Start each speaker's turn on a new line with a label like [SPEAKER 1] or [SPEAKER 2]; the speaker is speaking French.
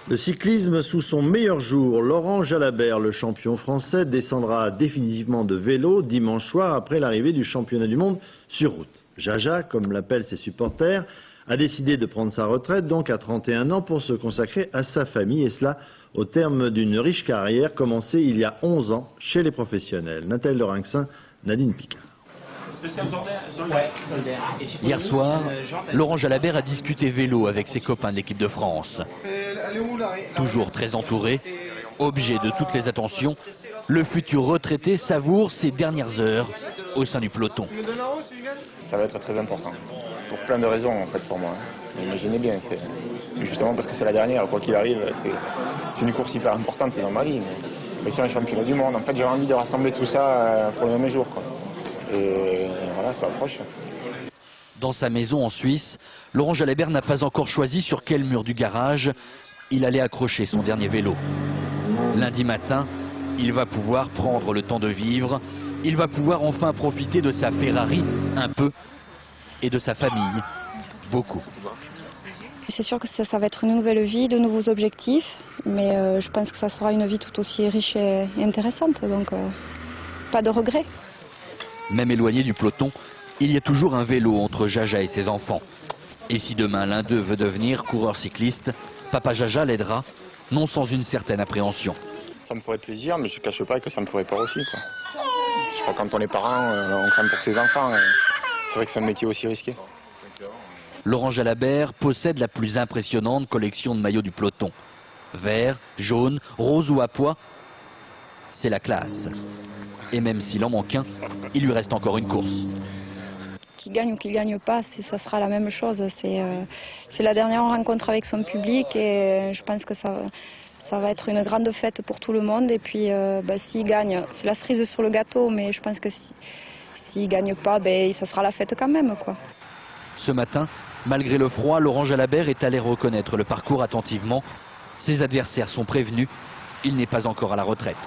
[SPEAKER 1] Le cyclisme sous son meilleur jour, Laurent Jalabert, le champion français, descendra définitivement de vélo dimanche soir après l'arrivée du championnat du monde sur route. Jaja, comme l'appellent ses supporters, a décidé de prendre sa retraite, donc à 31 ans, pour se consacrer à sa famille, et cela au terme d'une riche carrière commencée il y a 11 ans chez les professionnels. Nathalie Lorinxin, Nadine Picard.
[SPEAKER 2] Hier soir, Laurent Jalabert a discuté vélo avec ses copains de l'équipe de France. Toujours très entouré, objet de toutes les attentions, le futur retraité savoure ses dernières heures au sein du peloton.
[SPEAKER 3] Ça va être très important, pour plein de raisons en fait pour moi. Imaginez bien, justement parce que c'est la dernière, quoi qu'il arrive, c'est une course hyper importante dans ma vie. Mais c'est un championnat du monde, en fait j'avais envie de rassembler tout ça pour le même jour, quoi. Et voilà, ça approche.
[SPEAKER 2] Dans sa maison en Suisse, Laurent Jalabert n'a pas encore choisi sur quel mur du garage il allait accrocher son dernier vélo. Lundi matin, il va pouvoir prendre le temps de vivre. Il va pouvoir enfin profiter de sa Ferrari, un peu, et de sa famille, beaucoup.
[SPEAKER 4] C'est sûr que ça va être une nouvelle vie, de nouveaux objectifs, mais je pense que ça sera une vie tout aussi riche et intéressante, donc pas de regrets.
[SPEAKER 2] Même éloigné du peloton, il y a toujours un vélo entre Jaja et ses enfants. Et si demain l'un d'eux veut devenir coureur cycliste, papa Jaja l'aidera, non sans une certaine appréhension.
[SPEAKER 3] Ça me ferait plaisir, mais je ne cache pas que ça me ferait peur aussi, quoi. Je crois que quand on est parent, on craint pour ses enfants. C'est vrai que c'est un métier aussi risqué.
[SPEAKER 2] Laurent Jalabert possède la plus impressionnante collection de maillots du peloton. Vert, jaune, rose ou à pois, c'est la classe. Et même s'il en manque un, il lui reste encore une course.
[SPEAKER 4] Qu'il gagne ou qu'il gagne pas, ça sera la même chose. C'est la dernière rencontre avec son public et je pense que ça va être une grande fête pour tout le monde. Et puis s'il gagne, c'est la cerise sur le gâteau, mais je pense que s'il gagne pas, ça sera la fête quand même, quoi.
[SPEAKER 2] Ce matin, malgré le froid, Laurent Jalabert est allé reconnaître le parcours attentivement. Ses adversaires sont prévenus, il n'est pas encore à la retraite.